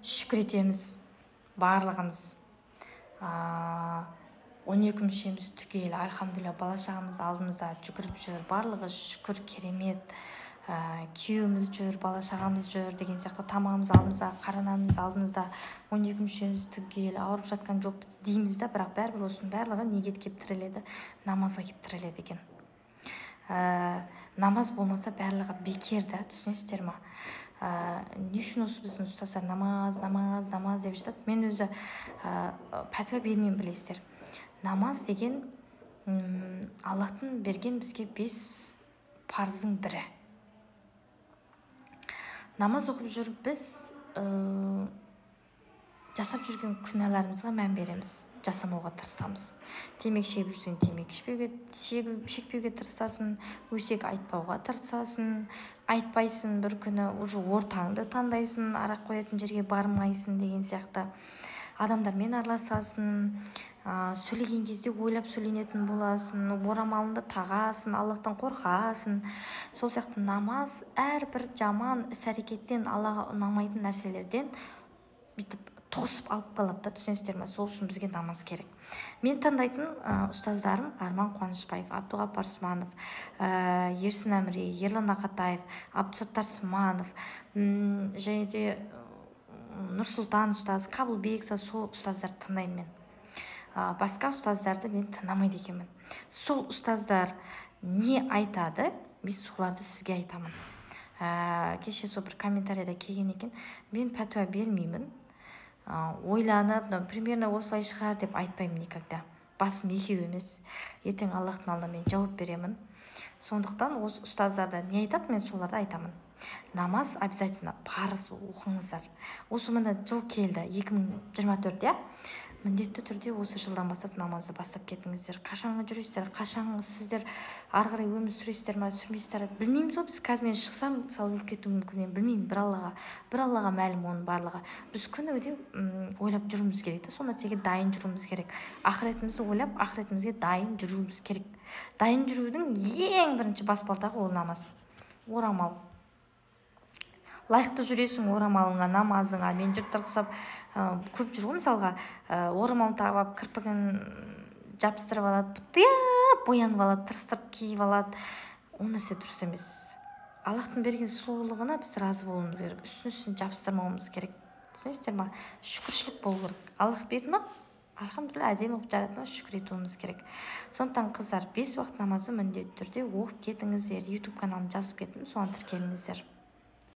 шүкір етеміз барлығымыз. 12 мүшеміз түгел, альхамдулилля, бала шағамыз алдымызда жүгіріп жүр, барлығы шүкір, керемет. Күйеуіміз жүр, бала шағамыз жүр деген сияқты, тамағымыз алдымызда, қаранамыз алдымызда, 12 мүшеміз түгел, ауырып жатқан жоқпыз дейміз да, бірақ бәрібір осының барлығы неге келіп тіреледі? Намазға келіп тіреледі екен. Намаз болмаса барлығы бекер да, түсінесіздер ма? Не үшін осы біздің ұстаздар намаз деп жатады? Мен өзі пәтуа бермеймін, білесіздер. Намаз деген Аллахтың берген бізге 5 парыздың бірі. Намаз оқып жүріп біз жасап жүрген күнәларымызға мән береміз, жасамауға тырысамыз. Темекі шегіп жүрсең, темекі шекпеуге тырысасың, өсек айтпауға тырысасың, айтпайсың, бір күні уже ортаңды таңдайсың, арақ қоятын жерге бармайсың деген сияқты. Адамдармен араласасың, сөйлеген кезде ойлап сөйленетін боласың, орамалыңды тағасың, Аллахтан қорқасың. Сол сияқты намаз әрбір жаман іс-әрекеттен, Аллаға ұнамайтын нәрселерден бүйтіп тоғысып алып қалады да, түсінесіздер ме? Сол үшін бізге намаз керек. Мен таңдайтын ұстаздарым Арман Қуанышбаев, Абдуғапар Сманов, Ерсін Әміре, Ерлан Ақатаев, Абдусаттар Сманов, және де Нұрсұлтан ұстаз, Қабылбек, сол ұстаздарды тыңдаймын мен. Басқа ұстаздарды мен тыңдамайды екенмін. Сол ұстаздар не айтады, мен соларды сізге айтамын. Кеше сол бір комментарияда келген екен, мен пәтуа бермеймін, ойланып, примерно осылай шығар деп айтпаймын никогда. Басым екеу емес, ертең Аллахтың алдында мен жауап беремін. Сондықтан осы ұстаздарда не айтады, мен соларды айтамын. Намаз обязательно парыз оқыңыздар. Осы міне жыл келді, 2024-те. Міндетті түрде осы жылдан бастап намазды бастап кетіңіздер. Қашанғы жүресіздер, қашанғы сіздер ары қарай өмір сүресіздер ме, сүрмейсіздер, білмейміз ғой. Біз қазір мен шықсам, мысалы өліп кетуім мүмкін, мен білмеймін, бір Аллаға мәлім оның барлығы. Біз күніге ойлап жүруіміз керек та, сол нәрсеге дайын жүруіміз керек. Ақыретімізді ойлап, ақыретімізге дайын жүруіміз керек. Дайын жүрудің ең бірінші баспалдағы ол намаз, орамал. Лайықты жүресің орамалыңа, намазыңа. Мен жұрттар құсап көп жүр ғой, мысалға орамалын тағып, кірпігін жабыстырып алады, боянып алады, тырыстырып киіп алады. Ол нәрсе дұрыс емес. Аллахтың берген сұлулығына біз разы болуымыз керек, үстін жабыстырмауымыз керек. Түсінесіздер ма? Шүкіршілік болу керек. Аллах берді ма? Альхамдулилля, әдемі болып жаратты ма? Шүкір етуіміз керек. Сондықтан қыздар, 5 уақыт намазы міндетті түрде оқып кетіңіздер. YouTube каналын жазып кеттім, соған тіркеліңіздер.